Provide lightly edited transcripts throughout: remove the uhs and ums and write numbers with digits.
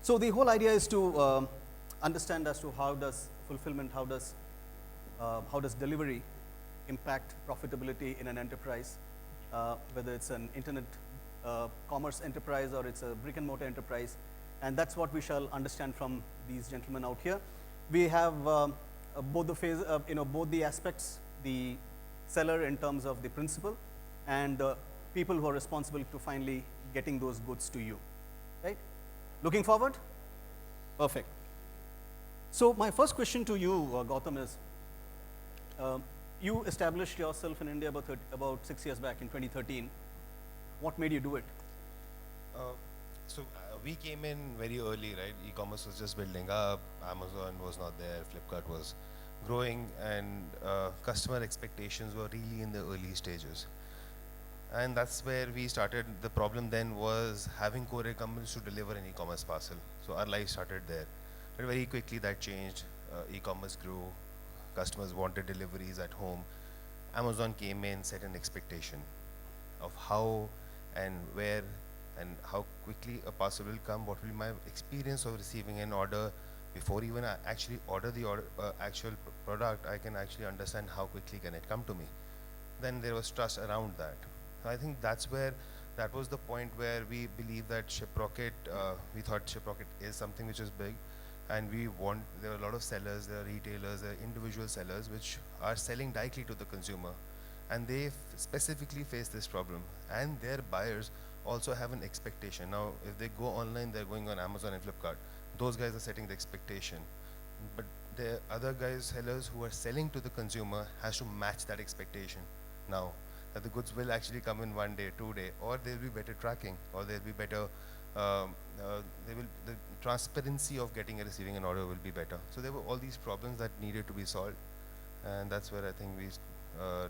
So the whole idea is to understand as to how does fulfillment, how does delivery impact profitability in an enterprise, whether it's an internet commerce enterprise or it's a brick and mortar enterprise. And that's what we shall understand from these gentlemen out here. We have both the phase, both the aspects, the seller in terms of the principal and the people who are responsible to finally getting those goods to you, right? Looking forward? Perfect. So my first question to you, Gautam, is you established yourself in India about 6 years back in 2013. What made you do it? We came in very early, right? E-commerce was just building up, Amazon was not there, Flipkart was growing, and customer expectations were really in the early stages. And that's where we started. The problem then was having courier companies to deliver an e-commerce parcel. So our life started there. But very quickly that changed. E-commerce grew, customers wanted deliveries at home. Amazon came in, set an expectation of how and where and how quickly a parcel will come, what will be my experience of receiving an order. Before even I actually order the actual product, I can actually understand how quickly can it come to me. Then there was trust around that. So I think that was the point where we believe that Shiprocket, we thought Shiprocket is something which is big, and there are a lot of sellers, there are retailers, there are individual sellers which are selling directly to the consumer, and they specifically face this problem, and their buyers also have an expectation. Now, if they go online, they're going on Amazon and Flipkart. Those guys are setting the expectation. But the other guys, sellers who are selling to the consumer, has to match that expectation now. That the goods will actually come in 1 day, 2 day, or there'll be better tracking, or there'll be better, the transparency of getting and receiving an order will be better. So there were all these problems that needed to be solved, and that's where I think we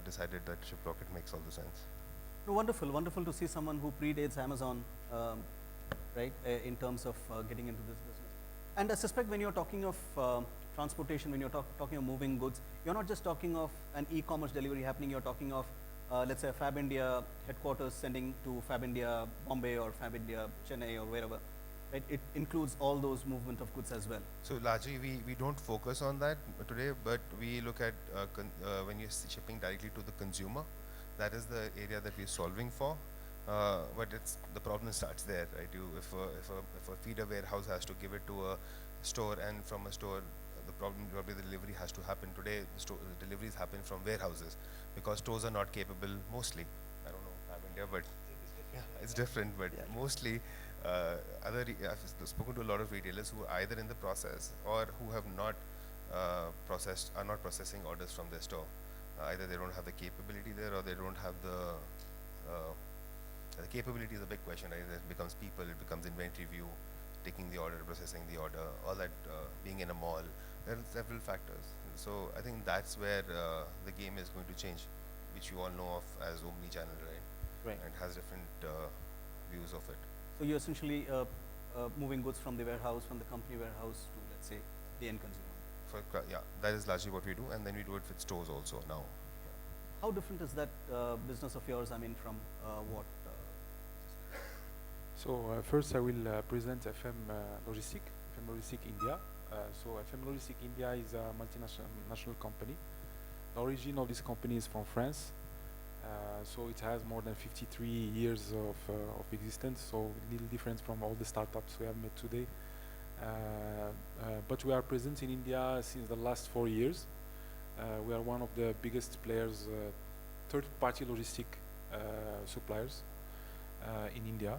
decided that Shiprocket makes all the sense. No, wonderful, wonderful to see someone who predates Amazon, right, in terms of getting into this business. And I suspect when you're talking of transportation, when you're talking of moving goods, you're not just talking of an e-commerce delivery happening, you're talking of, let's say, Fab India headquarters sending to Fab India Bombay or Fab India Chennai or wherever. Right? It includes all those movement of goods as well. So largely we don't focus on that today, but we look at when you're shipping directly to the consumer, that is the area that we're solving for. But the problem starts there, right? If a feeder warehouse has to give it to a store, and from a store, the problem probably the delivery has to happen. Today, the deliveries happen from warehouses because stores are not capable mostly. I don't know, Fab India, but yeah, it's different. But yeah, mostly, I've spoken to a lot of retailers who are either in the process or who have not are not processing orders from their store. Either they don't have the capability there, or they don't have the capability is a big question, right? It becomes people, it becomes inventory view, taking the order, processing the order, all that, being in a mall. There are several factors. So I think that's where the game is going to change, which you all know of as omni-channel, right? Right. And has different views of it. So you're essentially moving goods from the warehouse, from the company warehouse to, let's say, the end consumer. Yeah, that is largely what we do, and then we do it with stores also now. How different is that business of yours, I mean, from what? So first I will present FM Logistic India. So FM Logistic India is a multinational company. The origin of this company is from France. So it has more than 53 years of existence, so a little different from all the startups we have met today. But we are present in India since the last 4 years. We are one of the biggest players, third-party logistic suppliers in India,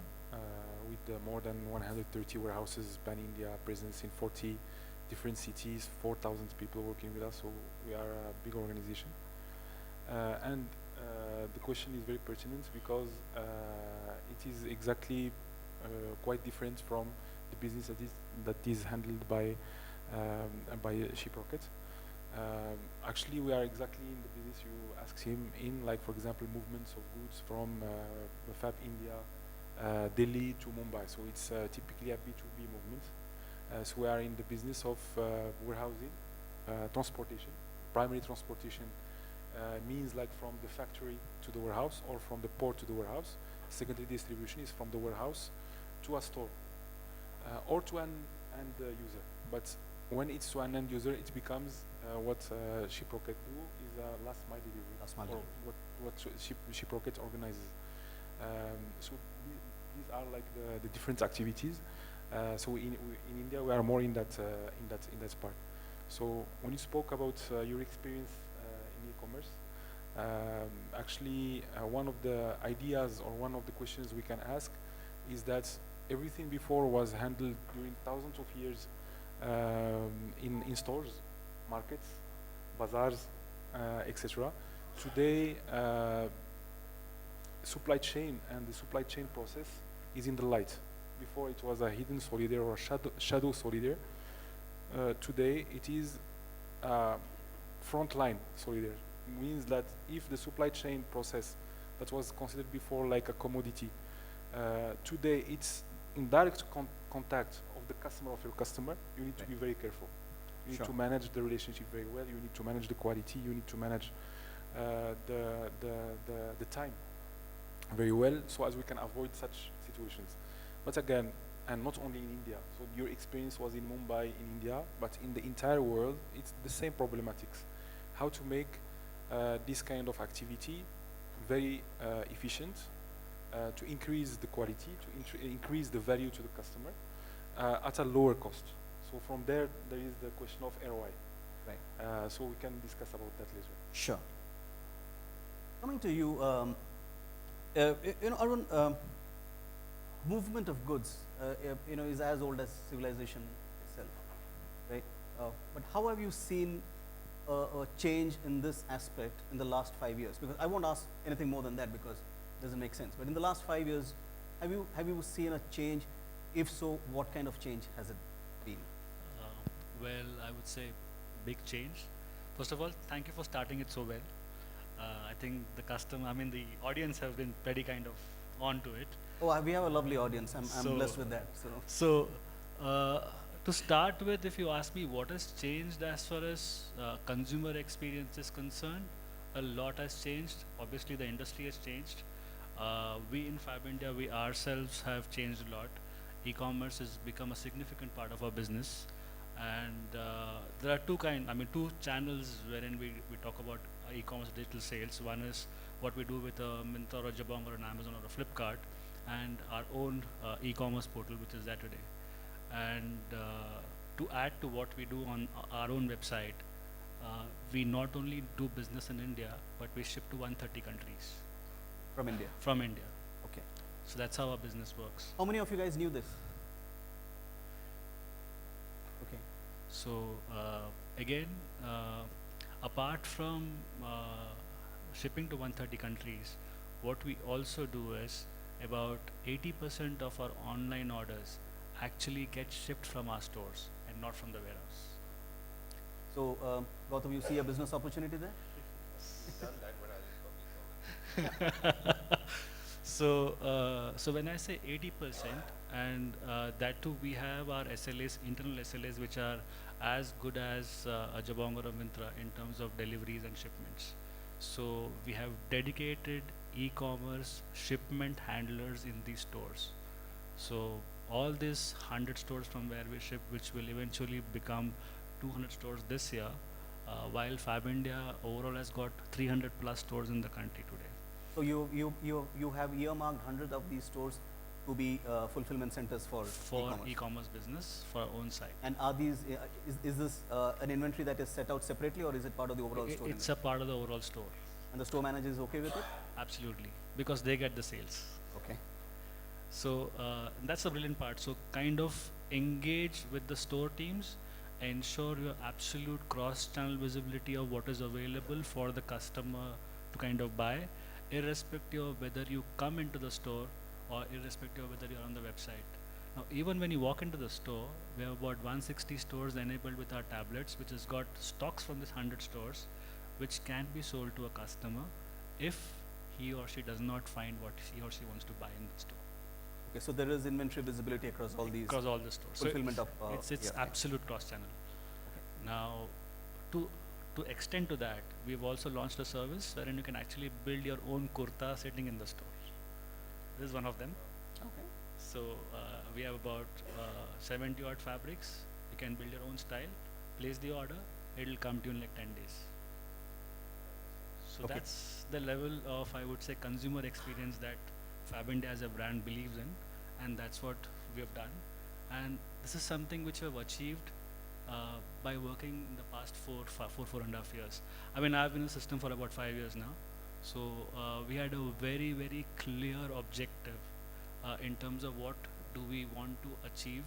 with more than 130 warehouses pan-India, presence in 40 different cities, 4,000 people working with us, so we are a big organization. And the question is very pertinent because it is exactly quite different from the business that is handled by Shiprocket. Actually, we are exactly in the business you asked him in, like for example, movements of goods from Fab India, Delhi to Mumbai. So it's typically a B2B movement. So we are in the business of warehousing, transportation. Primary transportation means like from the factory to the warehouse or from the port to the warehouse. Secondary distribution is from the warehouse to a store. or to an end user. But when it's to an end user, it becomes what Shiprocket do is last mile delivery. Last mile or delivery. what Shiprocket organizes. So these are like the different activities. So in India, we are more in that part. So when you spoke about your experience in e-commerce, actually one of the ideas or one of the questions we can ask is that everything before was handled during thousands of years in stores, markets, bazaars, etc. Today, supply chain and the supply chain process is in the light. Before it was a hidden solitaire or shadow solitaire. Today it is frontline solitaire. Means that if the supply chain process that was considered before like a commodity, today it's in direct contact of the customer of your customer, you need to be very careful. You need Sure. to manage the relationship very well. You need to manage the quality. You need to manage the time very well, so as we can avoid such situations. But again, and not only in India. So your experience was in Mumbai, in India, but in the entire world, it's the same problematics. How to make this kind of activity very efficient, to increase the quality, to increase the value to the customer at a lower cost. So from there, there is the question of ROI. Right. So we can discuss about that later. Sure. Coming to you, you know, Arun, movement of goods, you know, is as old as civilization itself, right? But how have you seen a change in this aspect in the last 5 years? Because I won't ask anything more than that because it doesn't make sense. But in the last 5 years, have you seen a change? If so, what kind of change has it been? Well, I would say big change. First of all, thank you for starting it so well. I think the audience have been pretty kind of on to it. Oh, we have a lovely audience. I'm So- blessed with that. So, So, to start with, if you ask me what has changed as far as consumer experience is concerned, a lot has changed. Obviously, the industry has changed. We in Fab India, we ourselves have changed a lot. E-commerce has become a significant part of our business. And there are two channels wherein we talk about e-commerce digital sales. One is what we do with a Myntra or a Jabong or an Amazon or a Flipkart, and our own e-commerce portal, which is there today. And to add to what we do on our own website, we not only do business in India, but we ship to 130 countries from India. from India. Okay. So that's how our business works. How many of you guys knew this? Okay. So again, apart from shipping to 130 countries, what we also do is about 80% of our online orders actually get shipped from our stores and not from the warehouse. So, Gautam, you see a business opportunity there? So when I say 80%, and that too, we have our SLAs, internal SLAs, which are as good as a Jabong or a Myntra in terms of deliveries and shipments. So we have dedicated e-commerce shipment handlers in these stores. So all these 100 stores from where we ship, which will eventually become 200 stores this year, while Fab India overall has got 300 plus stores in the country today. So you have earmarked hundreds of these stores to be fulfillment centers for e-commerce. E-commerce business for our own site. And are these is this an inventory that is set out separately, or is it part of the overall store? It's a part of the overall store. And the store manager is okay with it? Absolutely, because they get the sales. Okay. So that's the brilliant part. So kind of engage with the store teams, ensure your absolute cross-channel visibility of what is available for the customer to kind of buy, irrespective of whether you come into the store or irrespective of whether you're on the website. Now, even when you walk into the store, we have about 160 stores enabled with our tablets, which has got stocks from this 100 stores, which can be sold to a customer if he or she does not find what he or she wants to buy in the store. Okay. So there is inventory visibility across all these Across all the stores. So fulfillment of. it's yeah, okay. absolute cross-channel. Now, to extend to that, we've also launched a service wherein you can actually build your own kurta sitting in the store. This is one of them. Okay. So we have about 70 odd fabrics. You can build your own style, place the order, it'll come to you in like 10 days. So Okay. that's the level of, I would say, consumer experience that Fab India as a brand believes in, and that's what we have done. And this is something which we have achieved by working in the past four and a half years. I mean, I've been in the system for about 5 years now. So we had a very, very clear objective in terms of what do we want to achieve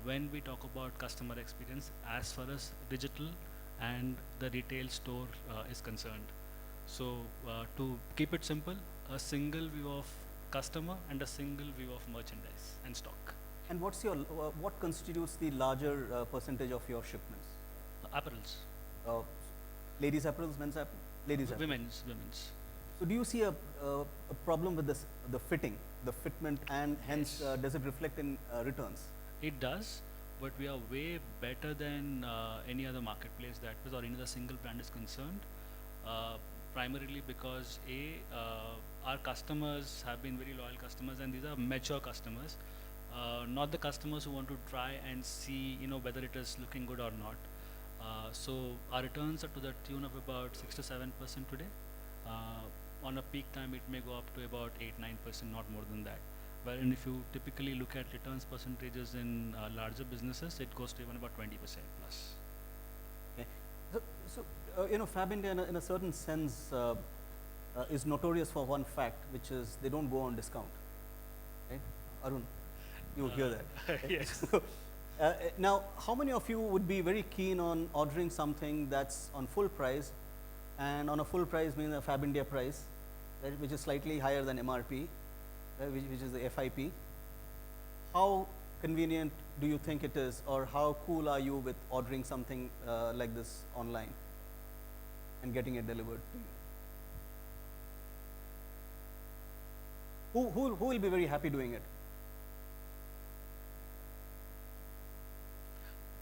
when we talk about customer experience as far as digital and the retail store is concerned. So to keep it simple, a single view of customer and a single view of merchandise and stock. And what's your, what constitutes the larger percentage of your shipments? Apparels, Uh, ladies apparels, men's apparel, ladies apparel. women's. So do you see a problem with this, the fitting, the fitment, and hence Yes. does it reflect in returns? It does, but we are way better than any other marketplace that is, or any other single brand is concerned. Primarily because our customers have been very loyal customers, and these are mature customers, not the customers who want to try and see, whether it is looking good or not. So our returns are to the tune of about 6 to 7% today. On a peak time, it may go up to about 8-9%, not more than that. Wherein if you typically look at returns percentages in larger businesses, it goes to even about 20% plus. Okay. So Fab India in a certain sense is notorious for one fact, which is they don't go on discount. Right? Arun, you hear that? right? Yes. So, now, how many of you would be very keen on ordering something that's on full price, and on a full price means a Fab India price, right, which is slightly higher than MRP, which is the FIP? How convenient do you think it is, or how cool are you with ordering something like this online and getting it delivered to you? Who will be very happy doing it?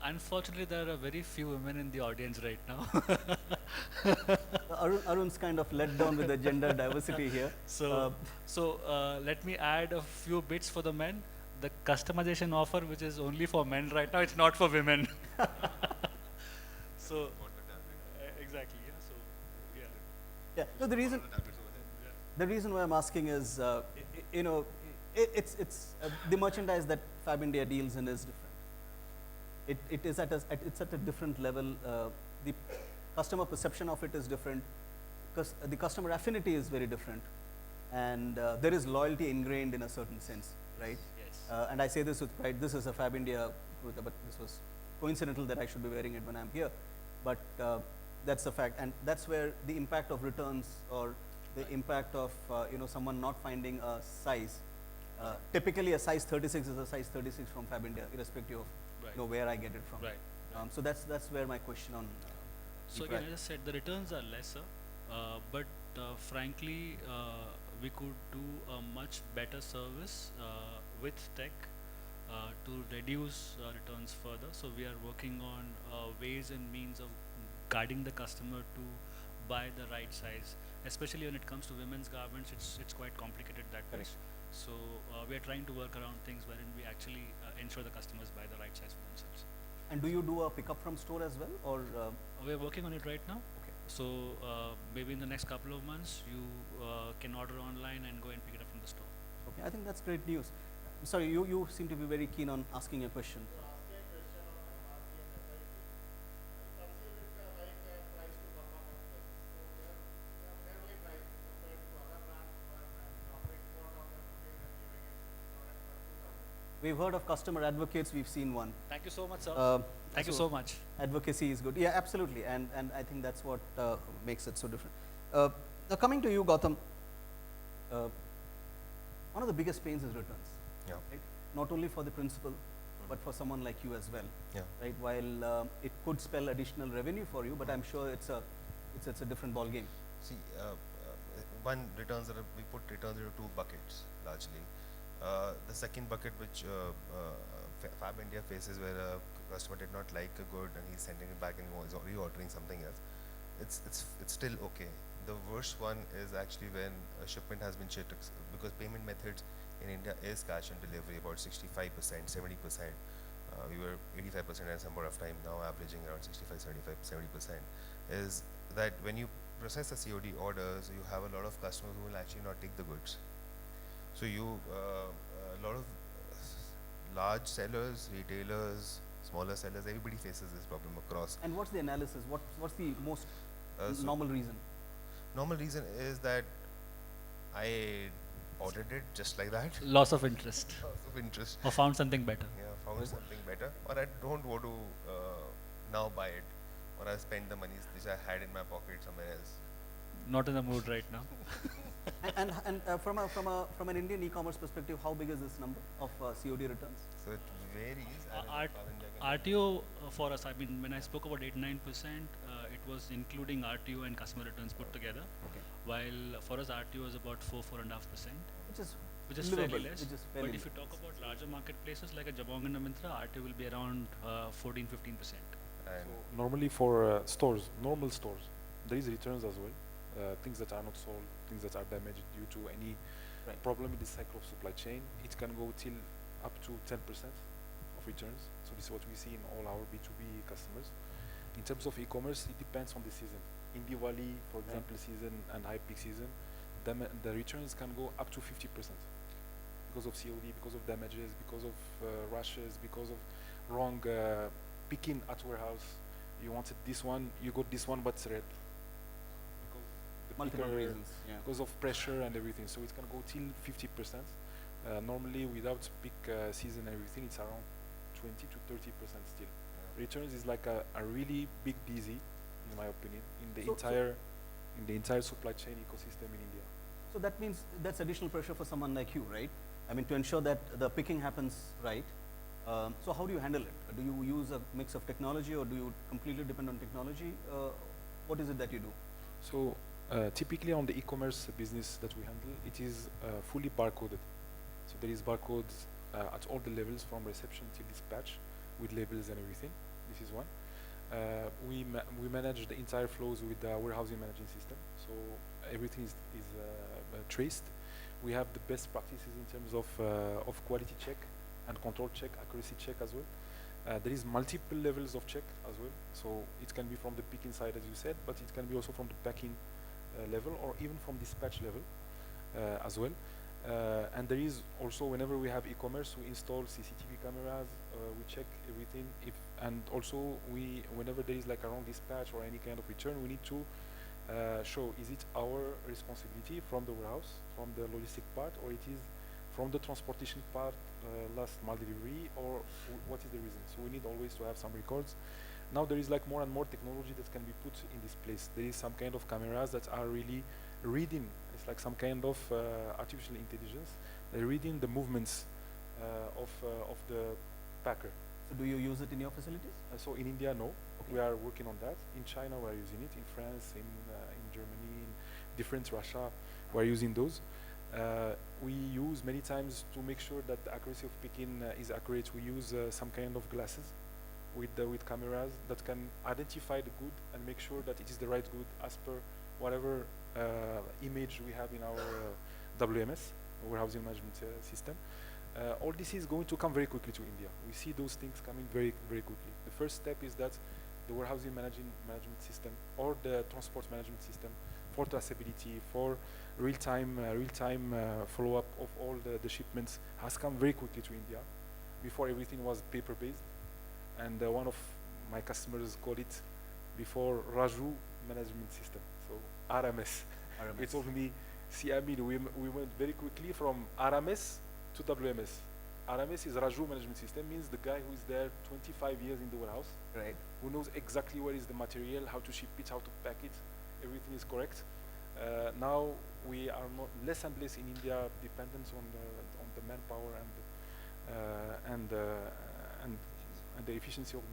Unfortunately, there are very few women in the audience right now. Arun's kind of let down with the gender diversity here. So let me add a few bits for the men. The customization offer, which is only for men right now, it's not for women. So exactly, yeah. So yeah. Yeah. No, the reason why I'm asking is, it's the merchandise that Fab India deals in is different. It's at a different level. The customer perception of it is different, because the customer affinity is very different, and there is loyalty ingrained in a certain sense, right? Yes. And I say this with pride. This is a Fab India kurta, but this was coincidental that I should be wearing it when I'm here. But that's a fact, and that's where the impact of returns, or the impact of someone not finding a size. Typically, a size 36 is a size 36 from Fab India, irrespective of Right. where I get it from. Right. So that's where my question on. So again, as I said, the returns are lesser, but frankly, we could do a much better service with tech to reduce returns further. So we are working on ways and means of guiding the customer to buy the right size, especially when it comes to women's garments. It's quite complicated that way. Correct. So we are trying to work around things wherein we actually ensure the customers buy the right size for themselves. And do you do a pickup from store as well, or? We are working on it right now. Okay. So maybe in the next couple of months, you can order online and go and pick it up from the store. Okay, I think that's great news. Sorry, you seem to be very keen on asking a question. We've heard of customer advocates. We've seen one. Thank you so much, sir. Thank you so so much. Advocacy is good. Yeah, absolutely. And I think that's what makes it so different. Now coming to you, Gautam, one of the biggest pains is returns. Yeah. Right? Not only for the principal, but for someone like you as well. Yeah. Right? While it could spell additional revenue for you, but I'm sure it's a different ball game. See, we put returns into two buckets largely. The second bucket, which Fab India faces, where a customer did not like a good and he's sending it back and he's reordering something else, it's still okay. The worst one is actually when a shipment has been cheated, because payment methods in India is cash on delivery, about 65%, 70%. We were 85% at some point of time, now averaging around 65, 75, 70%, is that when you process the COD orders, you have a lot of customers who will actually not take the goods. So a lot of large sellers, retailers, smaller sellers, everybody faces this problem across. And what's the analysis? What's the most So normal reason? normal reason is that I ordered it just like that. Loss of interest, Lots of interest. or found something better. Yeah, found something better, or I don't want to now buy it, or I spend the money which I had in my pocket somewhere else. Not in the mood right now. And from an Indian e-commerce perspective, how big is this number of COD returns? So it varies. RTO for us, I mean, when I spoke about 8-9%, it was including RTO and customer returns put together. Okay. While for us, RTO is about 4-4.5%, Which is fairly livable, less. which is But fairly if you talk about larger marketplaces like a Jabong and a Myntra, RTO will be around 14-15%. And So normally for stores, normal stores, there is returns as well. Things that are not sold, things that are damaged due to any Right. problem in the cycle of supply chain, it can go till up to 10% of returns. So this is what we see in all our B2B customers. In terms of e-commerce, it depends on the season. In Diwali, for example, season and high peak season, the returns can go up to 50% because of COD, because of damages, because of rushes, because of wrong picking at warehouse. You wanted this one, you got this one, but it's red. Because the multiple picker- reasons. Yeah. because of pressure and everything. So it can go till 50%. Normally, without peak season and everything, it's around 20 to 30% still. Returns is like a really big busy, in my opinion, in the entire supply chain ecosystem in India. So that means that's additional pressure for someone like you, right? I mean, to ensure that the picking happens right. So how do you handle it? Do you use a mix of technology, or do you completely depend on technology? What is it that you do? So typically on the e-commerce business that we handle, it is fully barcoded. So there is barcodes at all the levels, from reception till dispatch, with labels and everything. This is one. We manage the entire flows with the warehousing managing system. So everything is traced. We have the best practices in terms of quality check and control check, accuracy check as well. There is multiple levels of check as well. So it can be from the picking side, as you said, but it can be also from the packing level, or even from dispatch level as well. And there is also, whenever we have e-commerce, we install CCTV cameras, we check everything. And also whenever there is like a wrong dispatch or any kind of return, we need to show, is it our responsibility from the warehouse, from the logistic part, or it is from the transportation part, last mile delivery, or what is the reason? So we need always to have some records. Now there is like more and more technology that can be put in this place. There is some kind of cameras that are really reading. It's like some kind of artificial intelligence. They're reading the movements of the packer. So do you use it in your facilities? So in India, no. Okay. We are working on that. In China, we are using it. In France, in Germany, in different Russia, we are using those. We use many times to make sure that the accuracy of picking is accurate. We use some kind of glasses with cameras that can identify the good and make sure that it is the right good as per whatever image we have in our WMS, warehousing management system. All this is going to come very quickly to India. We see those things coming very, very quickly. The first step is that the warehousing management system or the transport management system for traceability, for real-time follow-up of all the shipments has come very quickly to India. Before, everything was paper-based, and one of my customers called it before Raju management system, so RMS. He told me, see, I mean, we went very quickly from RMS to WMS. RMS is Raju management system, means the guy who is there 25 years in the warehouse, Right. who knows exactly where is the material, how to ship it, how to pack it, everything is correct. Now we are not less and less in India dependent on the manpower and the efficiency of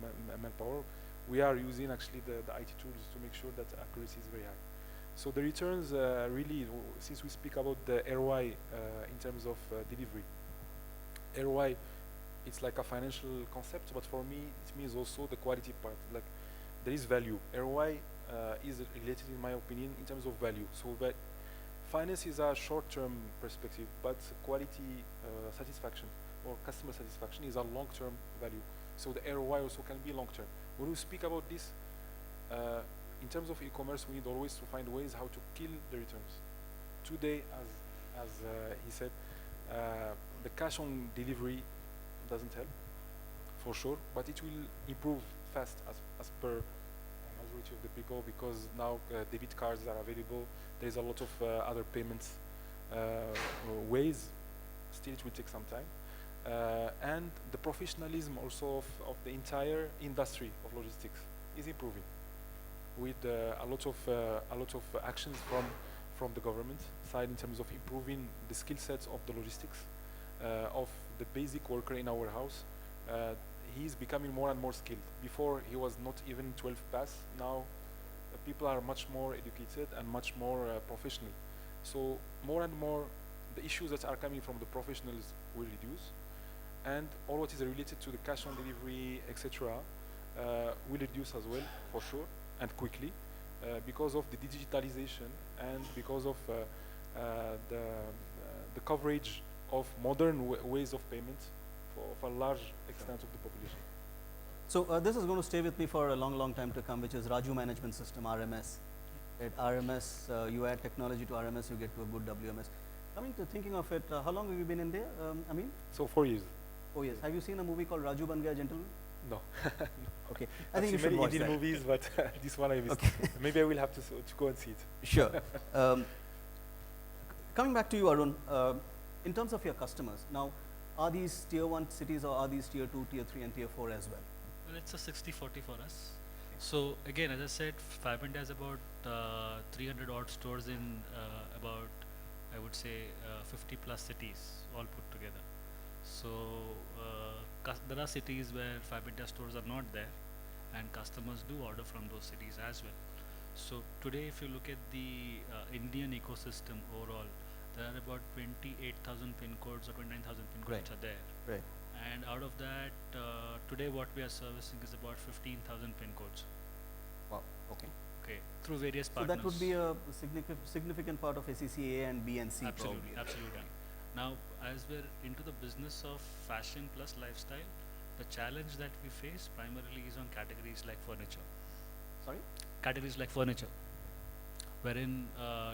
manpower. We are using actually the IT tools to make sure that accuracy is very high. So the returns really, since we speak about the ROI in terms of delivery, ROI, it's like a financial concept, but for me, it means also the quality part. Like there is value. ROI is related, in my opinion, in terms of value. So that Finance is a short-term perspective, but quality satisfaction or customer satisfaction is a long-term value. So the ROI also can be long-term. When we speak about this, in terms of e-commerce, we need always to find ways how to kill the returns. Today, as he said, the cash on delivery doesn't help, for sure, but it will improve fast as per majority of the people, because now debit cards are available. There's a lot of other payments ways. Still, it will take some time. And the professionalism also of the entire industry of logistics is improving, with a lot of actions from the government side in terms of improving the skill sets of the logistics of the basic worker in our house. He's becoming more and more skilled. Before he was not even 12 pass. Now people are much more educated and much more professional. So more and more the issues that are coming from the professionals will reduce, and all what is related to the cash on delivery, etc., will reduce as well, for sure, and quickly, because of the digitalization and because of the coverage of modern ways of payment for a large extent of the population. So this is going to stay with me for a long, long time to come, which is Raju Management System, RMS. At RMS, you add technology to RMS, you get to a good WMS. Coming to thinking of it, how long have you been in there, Amin? So 4 years. 4 years. Have you seen a movie called Raju Ban Gaya Gentleman? No. Okay, I I've think you seen should many watch Indian that. movies, but this one I missed. Okay. Maybe I will have to go and see it. Sure. Coming back to you, Arun, in terms of your customers, now, are these tier 1 cities or are these tier 2, tier 3 and tier 4 as well? Well, it's a 60-40 for us. So again, as I said, Fabindia has about 300 odd stores in about, I would say, 50 plus cities all put together. So there are cities where Fabindia stores are not there, and customers do order from those cities as well. So today, if you look at the Indian ecosystem overall, there are about 28,000 pin codes or 29,000 pin codes Right. which are there. Right. And out of that, today what we are servicing is about 15,000 pin codes. Wow. Okay. Okay, through various So partners. that would be a significant part of SECA and B and C Absolutely, probably. absolutely. Now, as we're into the business of fashion plus lifestyle, the challenge that we face primarily is on categories like furniture. Sorry? Categories like furniture, wherein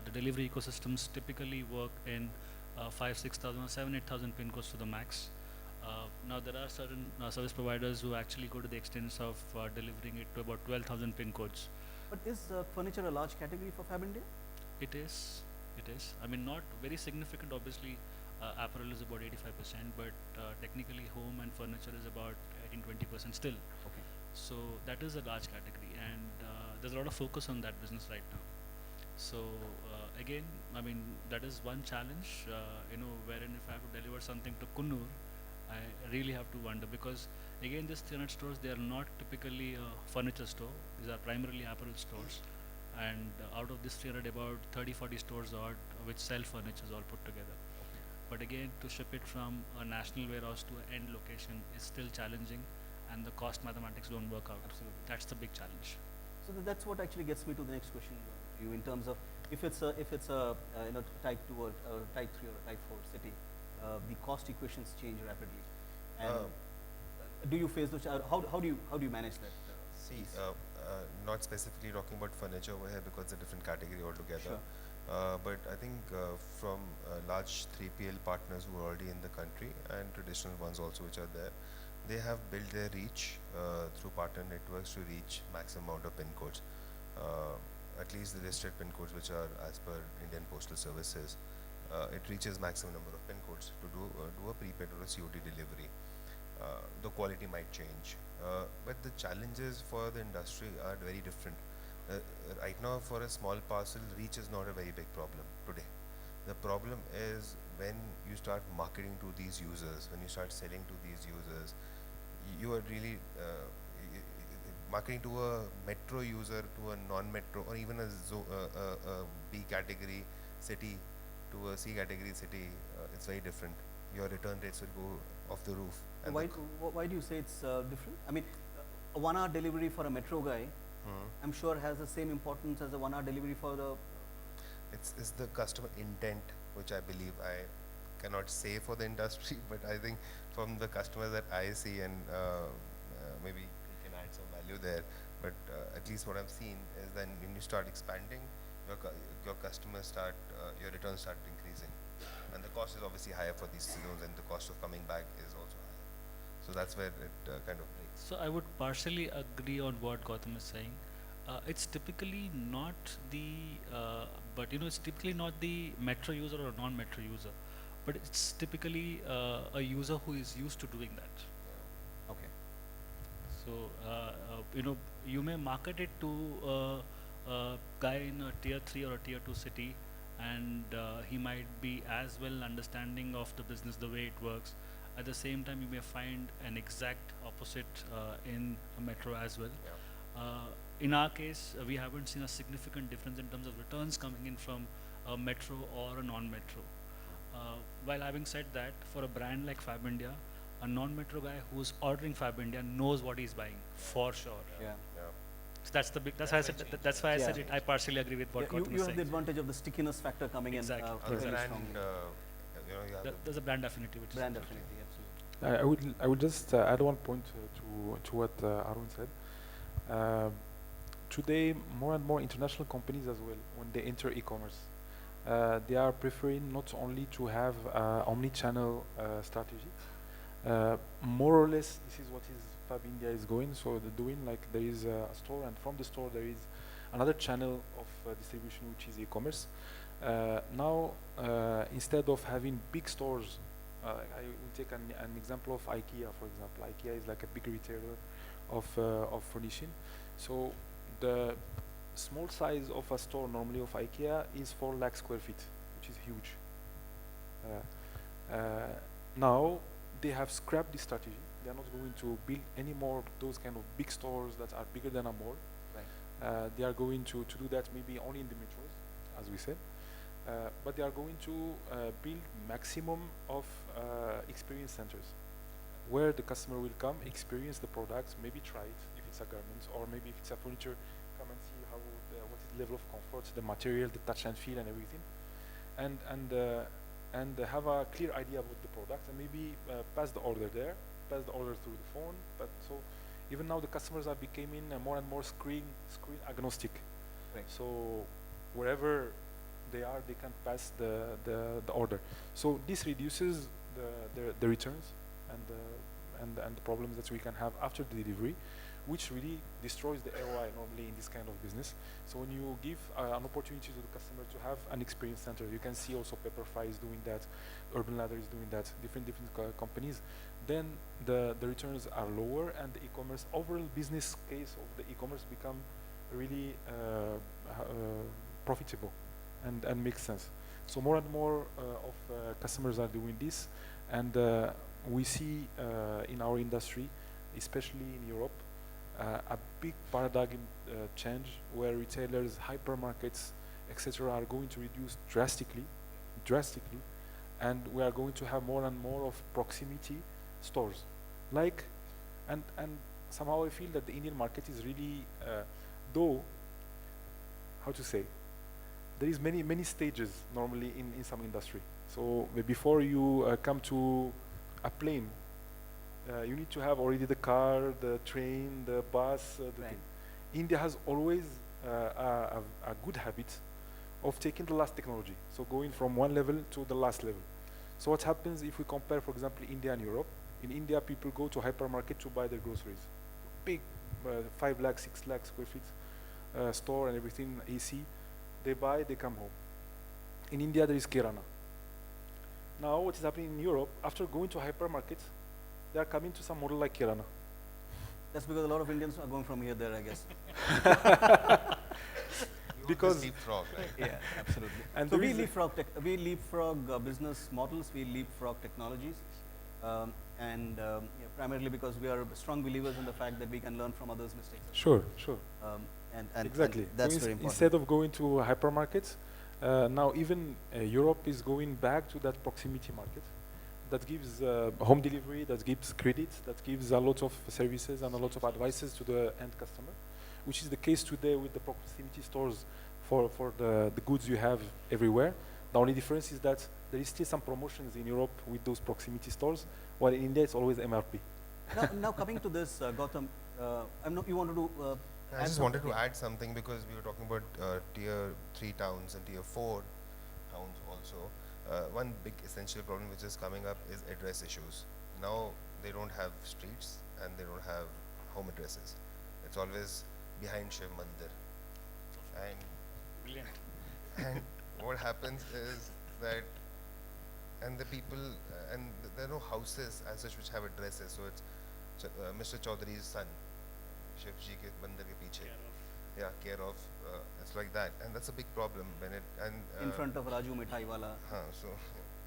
the delivery ecosystems typically work in 5, 6,000 or 7, 8,000 pin codes to the max. Now there are certain service providers who actually go to the extent of delivering it to about 12,000 pin codes. But is furniture a large category for Fabindia? It is. I mean, not very significant. Obviously, apparel is about 85%, but technically, home and furniture is about 18-20% still. Okay. So that is a large category, and there's a lot of focus on that business right now. So again, I mean, that is one challenge. Wherein if I have to deliver something to Kunnur, I really have to wonder, because again, these 300 stores, they are not typically a furniture store. These are primarily apparel stores, and out of this 300, about 30-40 stores odd which sell furniture all put together. But again, to ship it from a national warehouse to an end location is still challenging, and the cost mathematics don't work out. Absolutely. That's the big challenge. So that's what actually gets me to the next question to you, in terms of if it's a type 2 or type 3 or a type 4 city, the cost equations change rapidly. And do you face those? How do you manage that? See, piece? not specifically talking about furniture over here because it's a different category altogether. Sure. But I think from large 3PL partners who are already in the country and traditional ones also which are there, they have built their reach through partner networks to reach maximum amount of pin codes. At least the listed pin codes which are as per Indian Postal Services, it reaches maximum number of pin codes to do a prepaid or a COD delivery. The quality might change, but the challenges for the industry are very different. Right now, for a small parcel, reach is not a very big problem today. The problem is when you start marketing to these users, when you start selling to these users, you are really marketing to a metro user, to a non-metro, or even a B category city to a C category city. It's very different. Your return rates will go off the roof. And Why do you say it's different? I mean, a 1 hour delivery for a metro guy, I'm sure has the same importance as a 1 hour delivery for the it's the customer intent, which I believe I cannot say for the industry, but I think from the customers that I see, and maybe you can add some value there, but at least what I've seen is then when you start expanding, your customers start, your returns start increasing. And the cost is obviously higher for these loans, and the cost of coming back is also higher. So that's where it kind of breaks. So I would partially agree on what Gautam is saying. It's typically not the, but it's typically not the metro user or non-metro user, but it's typically a user who is used to doing that. Okay. So you may market it to a guy in a tier 3 or a tier 2 city, and he might be as well understanding of the business, the way it works. At the same time, you may find an exact opposite in a metro as well. In our case, we haven't seen a significant difference in terms of returns coming in from a metro or a non-metro. While having said that, for a brand like Fab India, a non-metro guy who's ordering Fab India knows what he's buying for sure. Yeah. So that's the big. That's why I said. That's why I said Yeah. it. I partially agree with what Yeah, Gautam you is have saying. the advantage of the stickiness factor coming Exactly. in Other very brand, strongly. you have There's a brand affinity, which Brand is affinity, absolutely. I would just add one point to what Arun said. Today, more and more international companies as well, when they enter e-commerce, they are preferring not only to have omni-channel strategy. More or less, this is what Fab India is going. So they're doing like there is a store, and from the store there is another channel of distribution, which is e-commerce. Now, instead of having big stores, I will take an example of IKEA, for example. IKEA is like a big retailer of furnishing. So the small size of a store normally of IKEA is 4 lakh square feet, which is huge. Now they have scrapped this strategy. They are not going to build any more those kind of big stores that are bigger than a mall. Right. They are going to do that maybe only in the metros, as we said. But they are going to build maximum of experience centers, where the customer will come, experience the products, maybe try it if it's a garment, or maybe if it's a furniture, come and see how what is the level of comfort, the material, the touch and feel, and everything, and have a clear idea about the product, and maybe pass the order there, pass the order through the phone. But so even now the customers are becoming more and more screen agnostic. Right. So wherever they are, they can pass the order. So this reduces the returns and the problems that we can have after the delivery, which really destroys the ROI normally in this kind of business. So when you give an opportunity to the customer to have an experience center, you can see also Pepperfry is doing that, Urban Ladder is doing that, different companies. Then the returns are lower, and the e-commerce overall business case of the e-commerce become really profitable and makes sense. So more and more of customers are doing this, and we see in our industry, especially in Europe, a big paradigm change where retailers, hypermarkets, etc., are going to reduce drastically, and we are going to have more and more of proximity stores. And somehow I feel that the Indian market is really, though, how to say, there is many stages normally in some industry. So before you come to a plane, you need to have already the car, the train, the bus. Right. Thing. India has always a good habit of taking the last technology, so going from one level to the last level. So what happens if we compare, for example, India and Europe? In India, people go to hypermarket to buy their groceries. Big 5 lakh, 6 lakh square feet store and everything, AC. They buy, they come home. In India, there is Kirana. Now, what is happening in Europe, after going to hypermarkets, they are coming to some model like Kirana. That's because a lot of Indians are going from here there, I guess. Because leapfrog, right? Yeah, absolutely. And So there we is a- leapfrog business models, we leapfrog technologies, primarily because we are strong believers in the fact that we can learn from others' mistakes. Sure. And Exactly. that's So very important. instead of going to hypermarkets, now even Europe is going back to that proximity market that gives home delivery, that gives credit, that gives a lot of services and a lot of advices to the end customer, which is the case today with the proximity stores for the goods you have everywhere. The only difference is that there is still some promotions in Europe with those proximity stores, while in India it's always MRP. Now coming to this, Gautam, you wanted to I add just wanted something? to add something because we were talking about tier 3 towns and tier 4 towns also. One big essential problem which is coming up is address issues. Now they don't have streets and they don't have home addresses. It's always behind Shiv Mandir. And, Brilliant. and what happens is that, and the people, and there are no houses as such which have addresses. So it's Mr. Chaudhary's son, Shivji ke mandir ke piche. Yeah, care of. It's like that, and that's a big problem when it and In front of Raju Mithai Wala.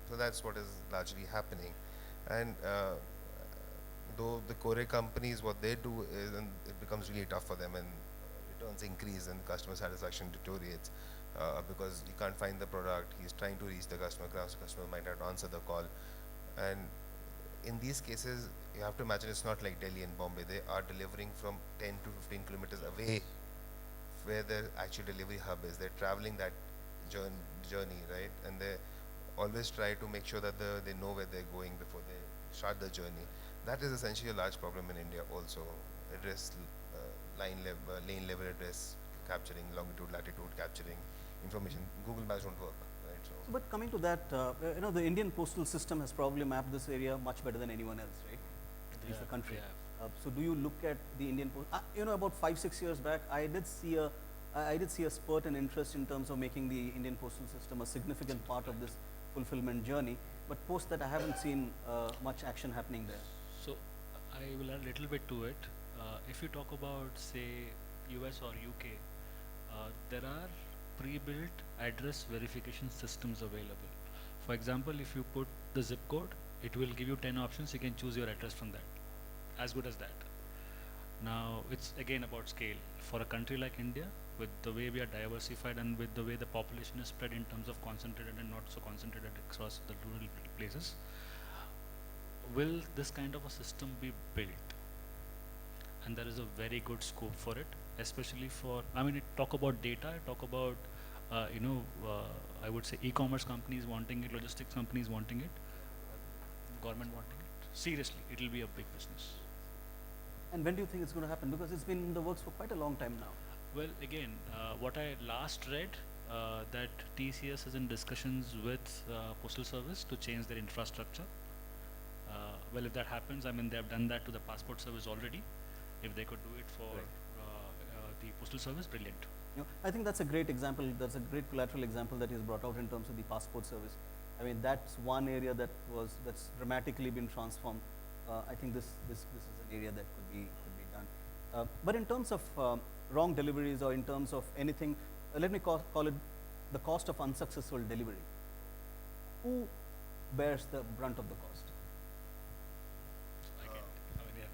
so that's what is largely happening, and though the Kore companies, what they do is, and it becomes really tough for them, and returns increase and customer satisfaction deteriorates because he can't find the product. He's trying to reach the customer. Customer might not answer the call, and in these cases, you have to imagine it's not like Delhi and Bombay. They are delivering from 10 to 15 kilometers away where their actual delivery hub is. They're traveling that journey, right? And they always try to make sure that they know where they're going before they start the journey. That is essentially a large problem in India also. Address, lane level address capturing, longitude, latitude capturing information. Google Maps don't work, right? So But coming to that, the Indian postal system has probably mapped this area much better than anyone else, right? At least the country. So do you look at the Indian post? About 5-6 years back, I did see a spurt in interest in terms of making the Indian postal system a significant part of this fulfillment journey. But post that, I haven't seen much action happening there. So I will add a little bit to it. If you talk about, say, US or UK, there are pre-built address verification systems available. For example, if you put the zip code, it will give you 10 options. You can choose your address from that. As good as that. Now, it's again about scale. For a country like India, with the way we are diversified and with the way the population is spread in terms of concentrated and not so concentrated across the rural places, will this kind of a system be built? And there is a very good scope for it, especially for, talk about data, talk about, I would say e-commerce companies wanting it, logistics companies wanting it, government wanting it. Seriously, it will be a big business. And when do you think it's going to happen? Because it's been in the works for quite a long time now. Well, again, what I last read, that TCS is in discussions with Postal Service to change their infrastructure. Well, if that happens, they have done that to the Passport Service already. If they could do it for the Postal Service, brilliant. I think that's a great example. That's a great collateral example that is brought out in terms of the Passport Service. That's one area that's dramatically been transformed. I think this is an area that could be done. But in terms of wrong deliveries or in terms of anything, let me call it the cost of unsuccessful delivery. Who bears the brunt of the cost?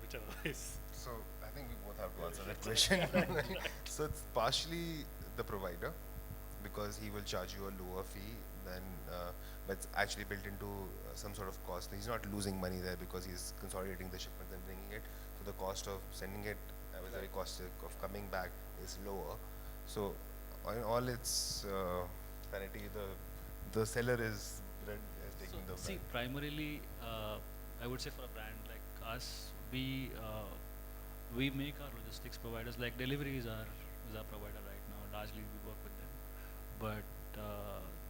Whichever is. So I think we both have to answer that question. So it's partially the provider because he will charge you a lower fee than, but it's actually built into some sort of cost. He's not losing money there because he's consolidating the shipment and bringing it. So the cost of sending it, the very cost of coming back is lower. So in all its sanity, the seller is taking the See, brand. primarily, I would say for a brand like us, we make our logistics providers, like deliveries is our provider right now. Largely we work with them, but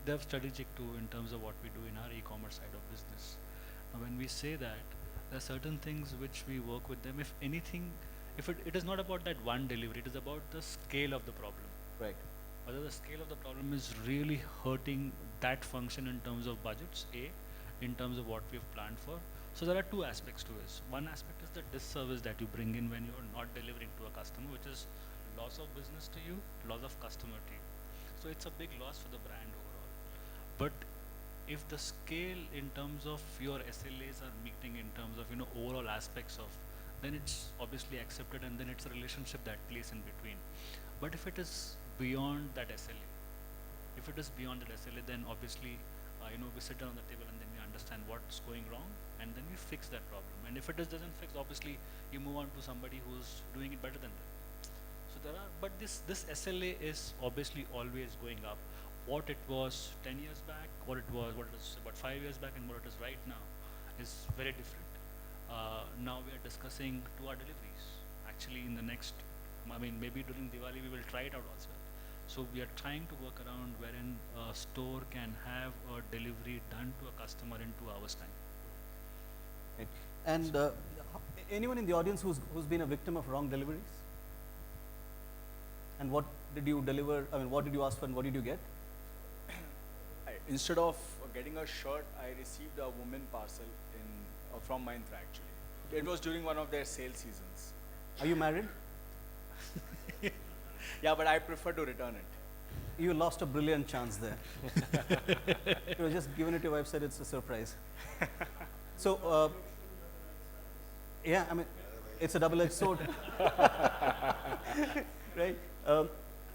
they're strategic too in terms of what we do in our e-commerce side of business. Now, when we say that, there are certain things which we work with them. If anything, it is not about that one delivery, it is about the scale of the problem. Right. Whether the scale of the problem is really hurting that function in terms of budgets, in terms of what we've planned for. So there are two aspects to this. One aspect is the disservice that you bring in when you're not delivering to a customer, which is loss of business to you, loss of customer to you. So it's a big loss for the brand overall. But if the scale in terms of your SLAs are meeting in terms of overall aspects of, then it's obviously accepted, and then it's a relationship that plays in between. But if it is beyond that SLA, then obviously we sit down on the table and then we understand what's going wrong, and then we fix that problem. And if it doesn't fix, obviously you move on to somebody who's doing it better than them. So but this SLA is obviously always going up. What it was 10 years back, what it is about 5 years back, and what it is right now is very different. Now we are discussing 2-hour deliveries. Actually, in the next, I mean, maybe during Diwali we will try it out also. So we are trying to work around wherein a store can have a delivery done to a customer in 2 hours time. Right. And anyone in the audience who's been a victim of wrong deliveries? And what did you deliver? I mean, what did you ask for and what did you get? Instead of getting a shirt, I received a woman parcel from Myntra actually. It was during one of their sale seasons. Are you married? Yeah, but I prefer to return it. You lost a brilliant chance there. You know, just given it to your wife, said it's a surprise. So, yeah, I mean, it's a double-edged sword. Right?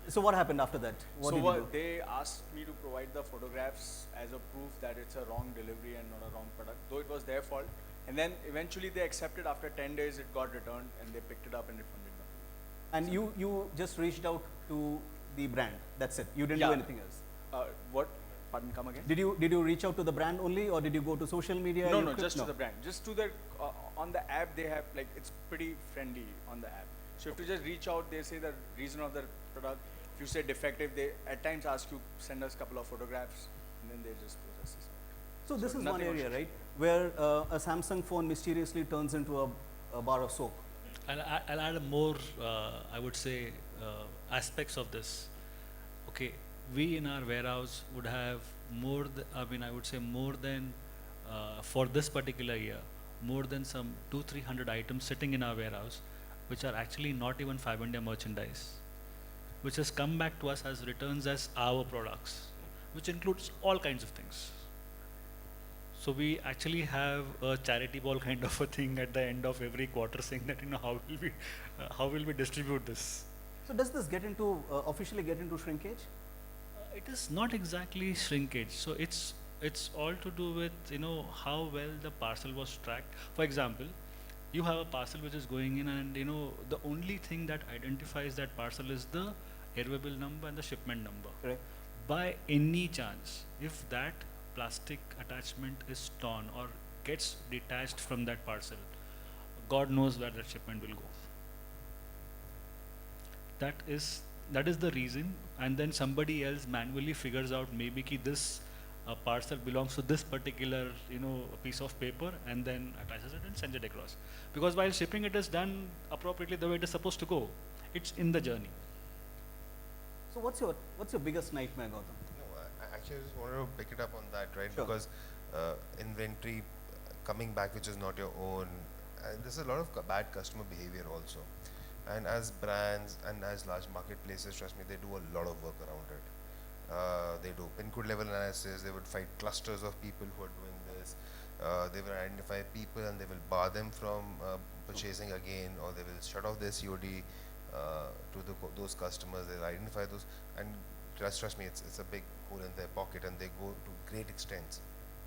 So what happened after that? What did you do? They asked me to provide the photographs as a proof that it's a wrong delivery and not a wrong product, though it was their fault. And then eventually they accepted. After 10 days it got returned and they picked it up and refunded them. And you just reached out to the brand. That's it. You didn't do Yeah. anything else. What? Pardon, come again? Did you reach out to the brand only, or did you go to social media? No, You no, click- just to the brand. Just to the, on the app they have, like, it's pretty friendly on the app. So if you just reach out, they say the reason of the product. If you say defective, they at times ask you, send us a couple of photographs, and then they just process this out. So this So is one nothing was- area, right, where a Samsung phone mysteriously turns into a bar of soap. I'll add a more, I would say, aspects of this. Okay, we in our warehouse would have more, I would say more than, for this particular year, more than some 200-300 items sitting in our warehouse, which are actually not even Fab India merchandise, which has come back to us as returns as our products, which includes all kinds of things. So we actually have a charity ball kind of a thing at the end of every quarter, saying that, you know, how will we distribute this? So does this get into officially get into shrinkage? It is not exactly shrinkage. So it's all to do with, you know, how well the parcel was tracked. For example, you have a parcel which is going in, and, you know, the only thing that identifies that parcel is the airway bill number and the shipment number. Correct. By any chance, if that plastic attachment is torn or gets detached from that parcel, God knows where that shipment will go. That is the reason, and then somebody else manually figures out maybe ki this parcel belongs to this particular, you know, piece of paper, and then attaches it and sends it across. Because while shipping, it is done appropriately the way it is supposed to go. It's in the journey. So what's your biggest nightmare, Gautam? No, I actually just wanted to pick it up on that, right? Sure. Because inventory coming back which is not your own, and there's a lot of bad customer behavior also. And as brands and as large marketplaces, trust me, they do a lot of work around it. They do pin code level analysis. They would find clusters of people who are doing this. They will identify people and they will bar them from purchasing again, or they will shut off their COD to those customers. They'll identify those, and trust me, it's a big hole in their pocket, and they go to great extents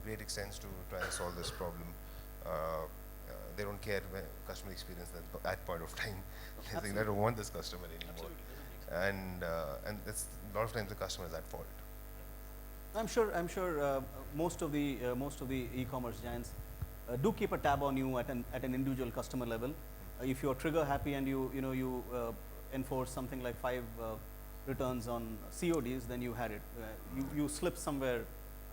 to try and solve this problem. They don't care when customer experience at that point of time. They think they don't want this customer anymore, and it's a lot of times the customer is at fault. I'm sure most of the e-commerce giants do keep a tab on you at an individual customer level. If you're trigger happy and you enforce something like 5 returns on CODs, then you had it. You slip somewhere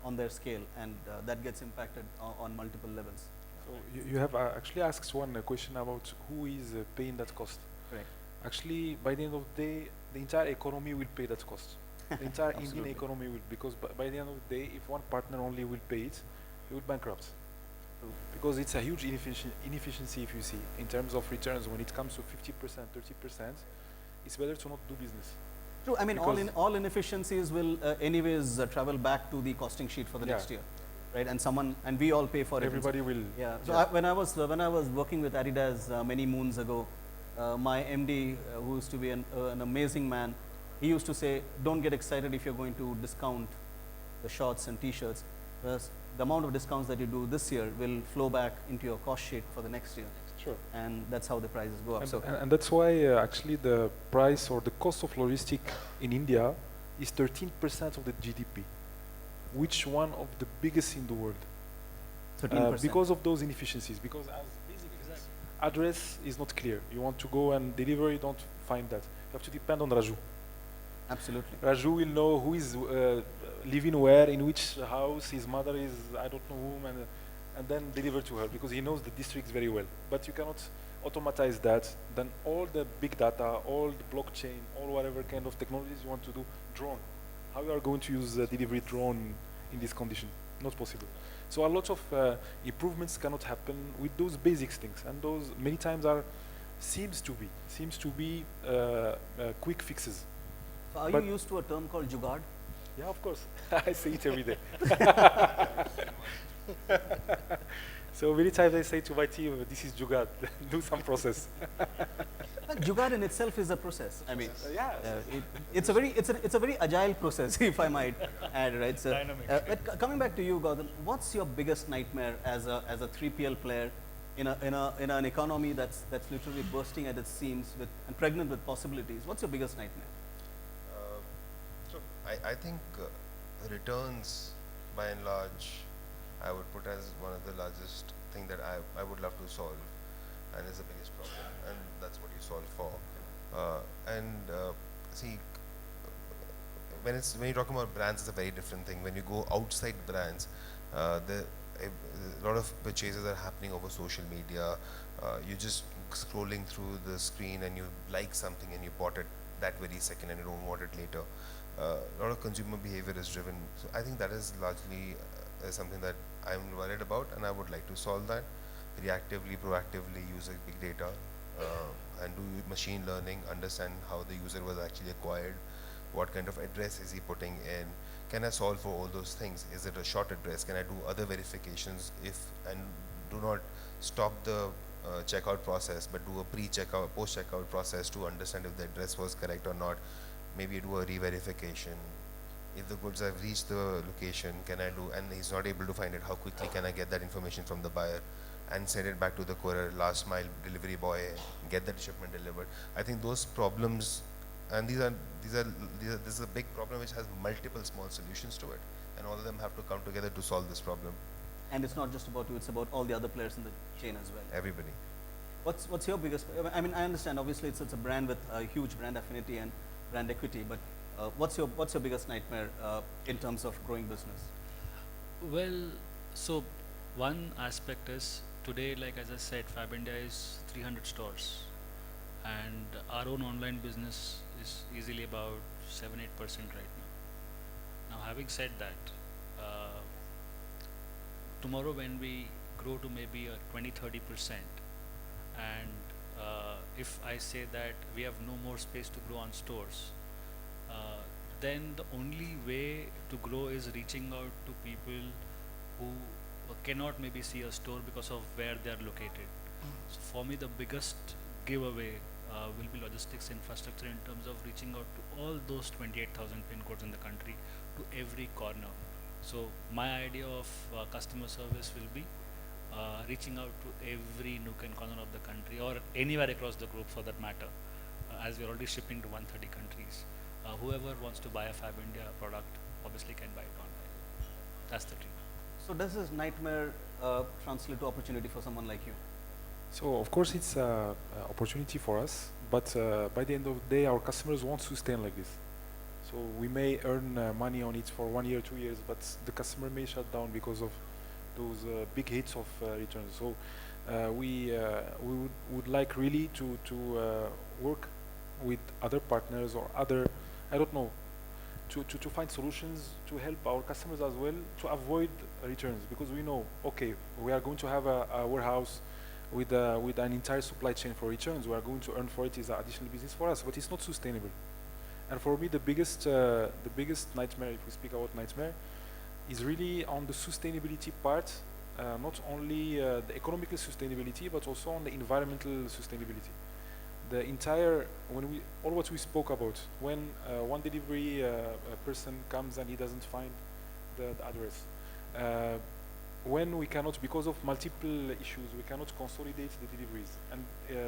on their scale, and that gets impacted on multiple levels. So you have actually asked one question about who is paying that cost. Correct. Actually, by the end of the day, the entire economy will pay that cost. The entire Indian Absolutely. economy will, because by the end of the day, if one partner only will pay it, it will bankrupt. True. Because it's a huge inefficiency, if you see, in terms of returns. When it comes to 50%, 30%, it's better to not do business. True. I mean, Because- all inefficiencies will anyways travel back to the costing sheet for the Yeah. next year, right? And we all pay for it. Everybody will. Yeah. So Yeah. when I was working with Adidas many moons ago, my MD, who used to be an amazing man, he used to say, "Don't get excited if you're going to discount the shorts and T-shirts, because the amount of discounts that you do this year will flow back into your cost sheet for the next year." Sure. and that's how the prices go up. And that's why actually the price or the cost of logistic in India is 13% of the GDP, which one of the biggest in the world. 13%. Because of those inefficiencies, because as address is not clear. You want to go and deliver, you don't find that. You have to depend on Raju. Absolutely. Raju will know who is living where, in which house, his mother is, I don't know whom, and then deliver to her, because he knows the districts very well. But you cannot automatize that. Then all the big data, all the blockchain, all whatever kind of technologies you want to do, drone. How you are going to use a delivery drone in this condition? Not possible. So a lot of improvements cannot happen with those basic things, and those many times seems to be quick fixes. So are But- you used to a term called jugaad? Yeah, of course. I say it every day. So many times I say to my team, this is Jugaad, do some process. Jugaad in itself is a process. I mean, Yeah. it's a very agile process, if I might add, right? So, Dynamic. but coming back to you, Gautam, what's your biggest nightmare as a 3PL player in an economy that's literally bursting at its seams and pregnant with possibilities? What's your biggest nightmare? So I think returns, by and large, I would put as one of the largest thing that I would love to solve, and is the biggest problem, and that's what you solve for. See, when you're talking about brands, it's a very different thing. When you go outside brands, a lot of purchases are happening over social media. You're just scrolling through the screen and you like something and you bought it that very second and you don't want it later. A lot of consumer behavior is driven. So I think that is largely something that I'm worried about, and I would like to solve that reactively, proactively, using big data and do machine learning, understand how the user was actually acquired, what kind of address is he putting in. Can I solve for all those things? Is it a short address? Can I do other verifications and do not stop the checkout process, but do a pre-checkout, post-checkout process to understand if the address was correct or not? Maybe do a re-verification. If the goods have reached the location, can I do, and he's not able to find it, how quickly can I get that information from the buyer and send it back to the courier, last mile delivery boy, get that shipment delivered? I think those problems, and this is a big problem which has multiple small solutions to it, and all of them have to come together to solve this problem. And it's not just about you; it's about all the other players in the chain as well. Everybody. What's your biggest? I mean, I understand. Obviously, it's a brand with a huge brand affinity and brand equity. But what's your biggest nightmare in terms of growing business? Well, so one aspect is today, like as I said, Fab India is 300 stores, and our own online business is easily about 7-8% right now. Now, having said that, tomorrow when we grow to maybe a 20-30%, and if I say that we have no more space to grow on stores, then the only way to grow is reaching out to people who cannot maybe see a store because of where they are located. So for me, the biggest giveaway will be logistics infrastructure in terms of reaching out to all those 28,000 pin codes in the country, to every corner. So my idea of customer service will be reaching out to every nook and corner of the country, or anywhere across the globe for that matter, as we're already shipping to 130 countries. Whoever wants to buy a Fab India product obviously can buy it online. That's the dream. So does this nightmare translate to opportunity for someone like you? So of course it's an opportunity for us, but by the end of the day, our customers won't sustain like this. So we may earn money on it for 1 year, 2 years, but the customer may shut down because of those big hits of returns. So we would like really to work with other partners or other, I don't know, to find solutions to help our customers as well to avoid returns, because we know, okay, we are going to have a warehouse with an entire supply chain for returns. We are going to earn for it, is an additional business for us, but it's not sustainable. And for me, the biggest nightmare, if we speak about nightmare, is really on the sustainability part, not only the economical sustainability, but also on the environmental sustainability. The entire, all what we spoke about, when one delivery person comes and he doesn't find the address, when we cannot, because of multiple issues, we cannot consolidate the deliveries, and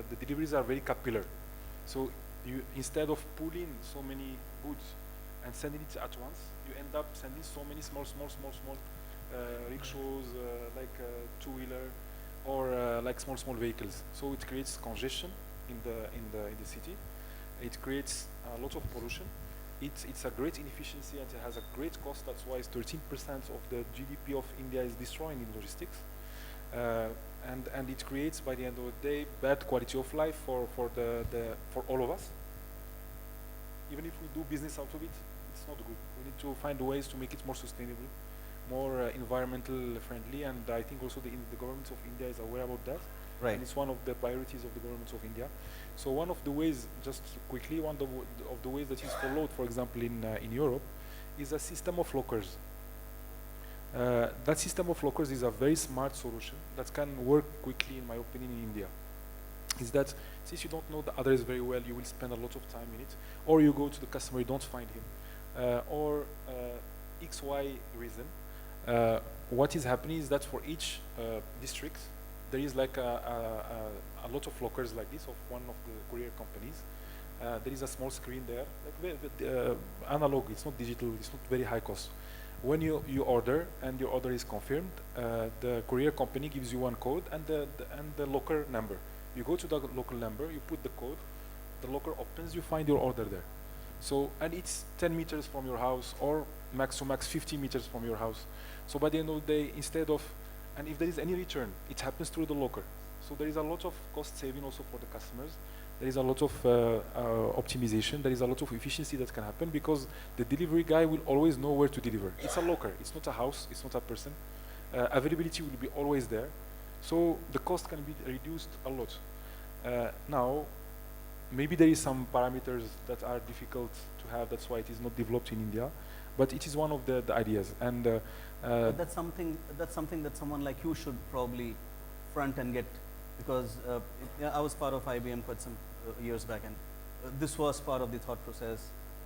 the deliveries are very capillary. So you, instead of pulling so many goods and sending it at once, you end up sending so many small rickshaws, like two-wheeler, or like small vehicles. So it creates congestion in the city. It creates a lot of pollution. It's a great inefficiency and it has a great cost. That's why 13% of the GDP of India is destroyed in logistics. And it creates, by the end of the day, bad quality of life for all of us. Even if we do business out of it, it's not good. We need to find ways to make it more sustainable, more environmental friendly, and I think also the government of India is aware about that. Right. And it's one of the priorities of the government of India. So one of the ways, just quickly, one of the ways that is followed, for example, in Europe, is a system of lockers. That system of lockers is a very smart solution that can work quickly, in my opinion, in India. Is that since you don't know the address very well, you will spend a lot of time in it, or you go to the customer, you don't find him, or XY reason. What is happening is that for each district, there is like a lot of lockers like this of one of the courier companies. There is a small screen there, like analog, it's not digital, it's not very high cost. When you order and your order is confirmed, the courier company gives you one code and the locker number. You go to the local number, you put the code, the locker opens, you find your order there. So, and it's 10 meters from your house, or max to max 50 meters from your house. So by the end of the day, instead of, and if there is any return, it happens through the locker. So there is a lot of cost saving also for the customers. There is a lot of optimization. There is a lot of efficiency that can happen because the delivery guy will always know where to deliver. It's a locker. It's not a house. It's not a person. Availability will be always there. So the cost can be reduced a lot. Now, maybe there is some parameters that are difficult to have. That's why it is not developed in India. But it is one of the ideas. And But that's something that someone like you should probably front and get, because I was part of IBM quite some years back, and this was part of the thought process,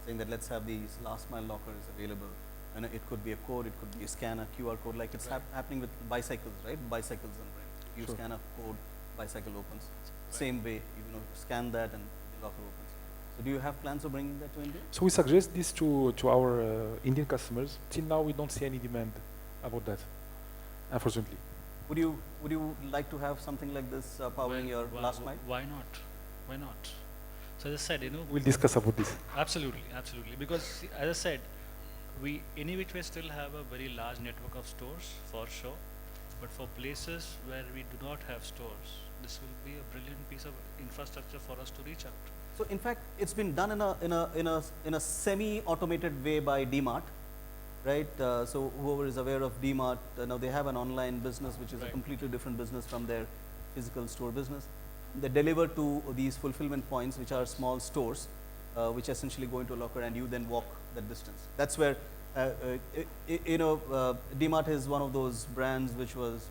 saying that let's have these last mile lockers available, and it could be a code, it could be a scanner, QR code, like it's happening with bicycles, right? Bicycles and rent. You scan a code, bicycle opens. Same way, scan that and the locker opens. So do you have plans of bringing that to India? so we suggest this to our Indian customers. Till now, we don't see any demand about that, unfortunately. Would you like to have something like this powering your last mile? Why not? Why not? So as I said, We'll discuss about this. absolutely, because see, as I said, we any which way still have a very large network of stores for sure, but for places where we do not have stores, this will be a brilliant piece of infrastructure for us to reach out. So in fact, it's been done in a semi-automated way by DMart, right? So whoever is aware of DMart, now they have an online business which is a Right. completely different business from their physical store business. They deliver to these fulfillment points, which are small stores, which essentially go into a locker, and you then walk that distance. That's where DMart is one of those brands which was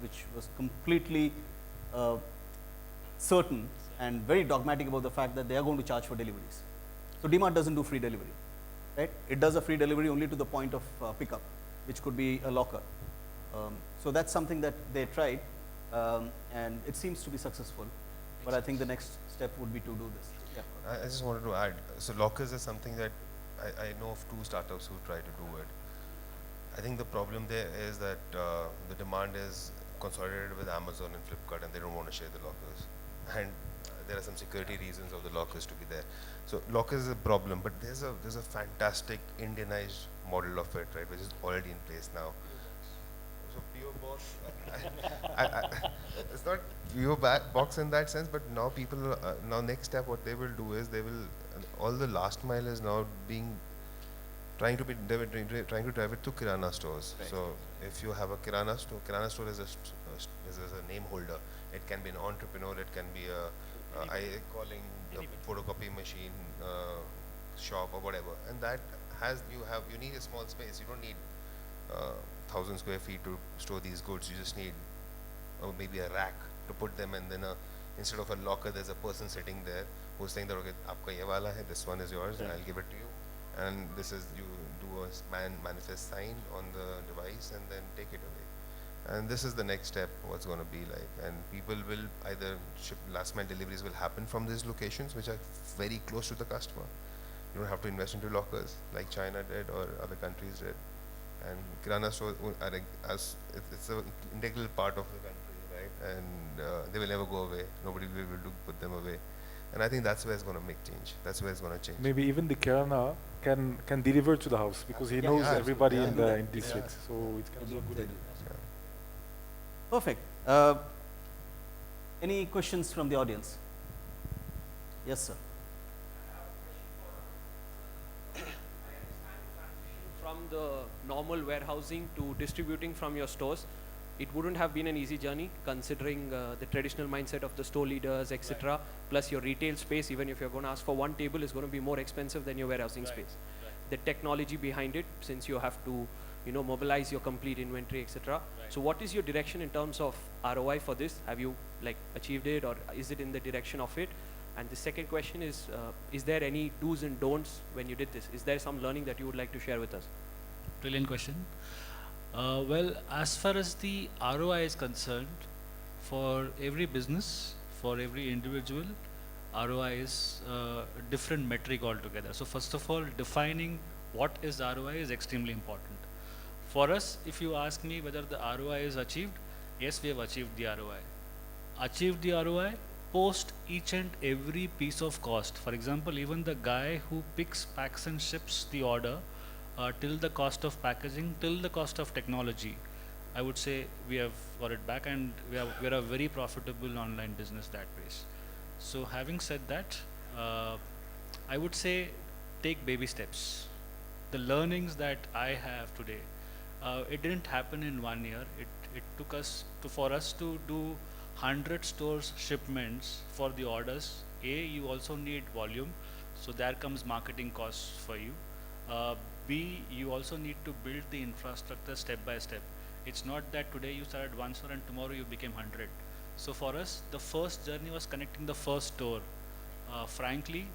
completely certain and very dogmatic about the fact that they are going to charge for deliveries. So DMart doesn't do free delivery, right? It does a free delivery only to the point of pickup, which could be a locker. So that's something that they tried, and it seems to be successful. But I think the next step would be to do this. Yeah. I just wanted to add, so lockers is something that I know of 2 startups who try to do it. I think the problem there is that the demand is consolidated with Amazon and Flipkart, and they don't want to share the lockers. And there are some security reasons of the lockers to be there. So lockers is a problem, but there's a fantastic Indianized model of it, right, which is already in place now. So PO box, it's not PO box in that sense, but now people, now next step, what they will do is all the last mile is now trying to drive it to Kirana stores. Right. So if you have a Kirana store is a name holder. It can be an entrepreneur, it can be calling the photocopy machine shop or whatever, and that you need a small space. You don't need 1,000 square feet to store these goods. You just need maybe a rack to put them, and then instead of a locker, there's a person sitting there who's saying that, okay, aapka ye wala hai, this one is yours, and I'll give it to you, and this is, you do a manifest sign on the device and then take it away. And this is the next step, what's going to be like. And people will either ship, last mile deliveries will happen from these locations, which are very close to the customer. You don't have to invest into lockers like China did or other countries did. And Kirana stores are it's an integral part of the country, right? And they will never go away. Nobody will be able to put them away. And I think that's where it's going to make change. That's where it's going to change. Maybe even the Kirana can deliver to the house because he Yeah, knows yeah, everybody absolutely. in Yeah. the in district. So it can be a good idea. Perfect. Any questions from the audience? Yes, sir. From the normal warehousing to distributing from your stores, it wouldn't have been an easy journey considering the traditional mindset of the store leaders, etc. Plus your retail space, even if you're going to ask for one table, is going to be more expensive than your warehousing space. The technology behind it, since you have to, mobilize your complete inventory, etc. So what is your direction in terms of ROI for this? Have you achieved it, or is it in the direction of it? And the second question is there any do's and don'ts when you did this? Is there some learning that you would like to share with us? Brilliant question. Well, as far as the ROI is concerned, for every business, for every individual, ROI is a different metric altogether. So first of all, defining what is ROI is extremely important. For us, if you ask me whether the ROI is achieved, yes, we have achieved the ROI. Achieved the ROI post each and every piece of cost. For example, even the guy who picks, packs and ships the order, till the cost of packaging, till the cost of technology, I would say we have got it back, and we're a very profitable online business that ways. So having said that, I would say take baby steps. The learnings that I have today, it didn't happen in 1 year. It took us for us to do 100 stores shipments for the orders. You also need volume, so there comes marketing costs for you. B, you also need to build the infrastructure step by step. It's not that today you started one store and tomorrow you became 100. So for us, the first journey was connecting the first store. Frankly,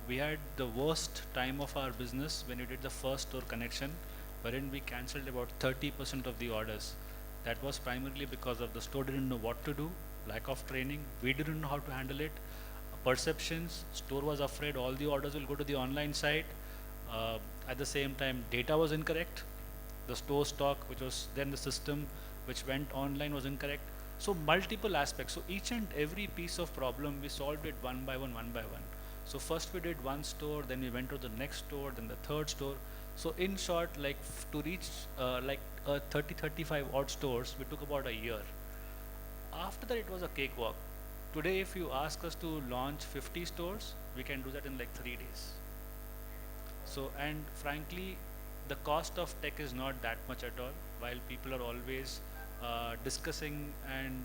we had the worst time of our business when we did the first store connection, wherein we cancelled about 30% of the orders. That was primarily because of the store didn't know what to do, lack of training, we didn't know how to handle it, perceptions, store was afraid all the orders will go to the online site. At the same time, data was incorrect. The store stock, which was then the system which went online, was incorrect. So multiple aspects. So each and every piece of problem, we solved it one by one, one by one. So first we did one store, then we went to the next store, then the third store. So in short, to reach 35 odd stores, we took about a year. After that, it was a cakewalk. Today, if you ask us to launch 50 stores, we can do that in 3 days. So, and frankly, the cost of tech is not that much at all. While people are always discussing and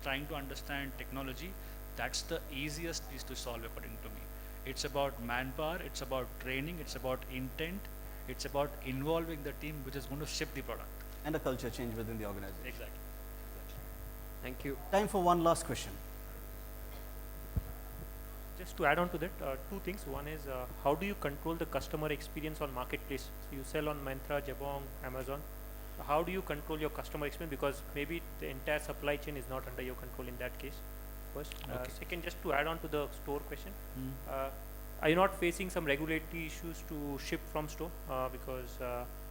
trying to understand technology, that's the easiest piece to solve according to me. It's about manpower, it's about training, it's about intent, it's about involving the team which is going to ship the product. And a culture change within the organization. Exactly. Thank you. Time for one last question. Just to add on to that, two things. One is how do you control the customer experience on marketplace? So you sell on Myntra, Jabong, Amazon. How do you control your customer experience? Because maybe the entire supply chain is not under your control in that case. First. Okay. Second, just to add on to the store question, are you not facing some regulatory issues to ship from store? Because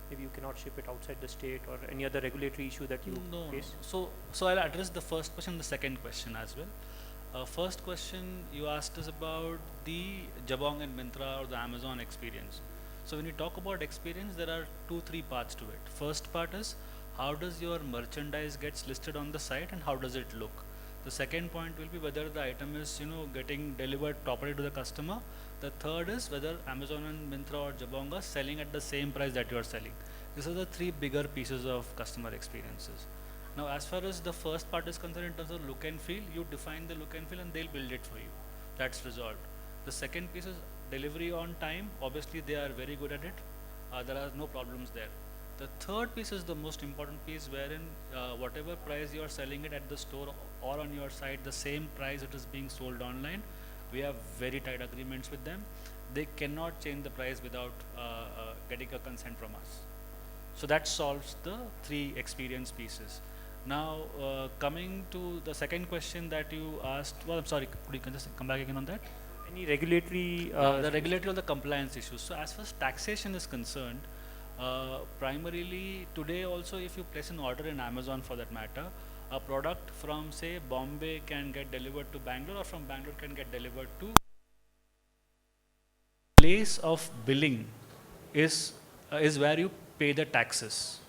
maybe you cannot ship it outside the state, or any other regulatory issue that you face? So I'll address the first question, the second question as well. First question you asked us about the Jabong and Myntra or the Amazon experience. So when you talk about experience, there are 2-3 parts to it. First part is how does your merchandise gets listed on the site and how does it look. The second point will be whether the item is getting delivered properly to the customer. The third is whether Amazon and Myntra or Jabong are selling at the same price that you are selling. These are the 3 bigger pieces of customer experiences. Now, as far as the first part is concerned, in terms of look and feel, you define the look and feel and they'll build it for you. That's resolved. The second piece is delivery on time. Obviously, they are very good at it. There are no problems there. The third piece is the most important piece, wherein whatever price you are selling it at the store or on your site, the same price it is being sold online. We have very tight agreements with them. They cannot change the price without getting a consent from us. So that solves the 3 experience pieces. Now, coming to the second question that you asked, well, I'm sorry, could you just come back again on that? Any regulatory? The regulatory or the compliance issues. So as far as taxation is concerned, primarily today also if you place an order in Amazon for that matter, a product from say Bombay can get delivered to Bangalore or from Bangalore can get delivered to place of billing is where you pay the taxes.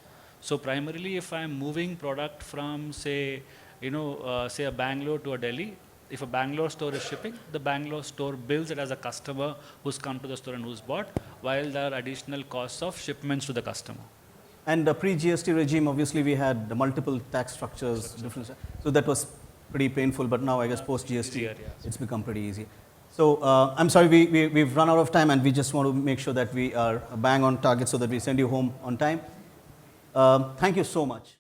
So primarily if I'm moving product from say, say a Bangalore to a Delhi, if a Bangalore store is shipping, the Bangalore store bills it as a customer who's come to the store and who's bought, while there are additional costs of shipments to the customer. And the pre-GST regime, obviously, we had the multiple tax structures, different, so that was pretty painful. But now, I guess, post-GST, Easier, yeah. it's become pretty easy. So I'm sorry, we've run out of time, and we just want to make sure that we are bang on target so that we send you home on time. Thank you so much.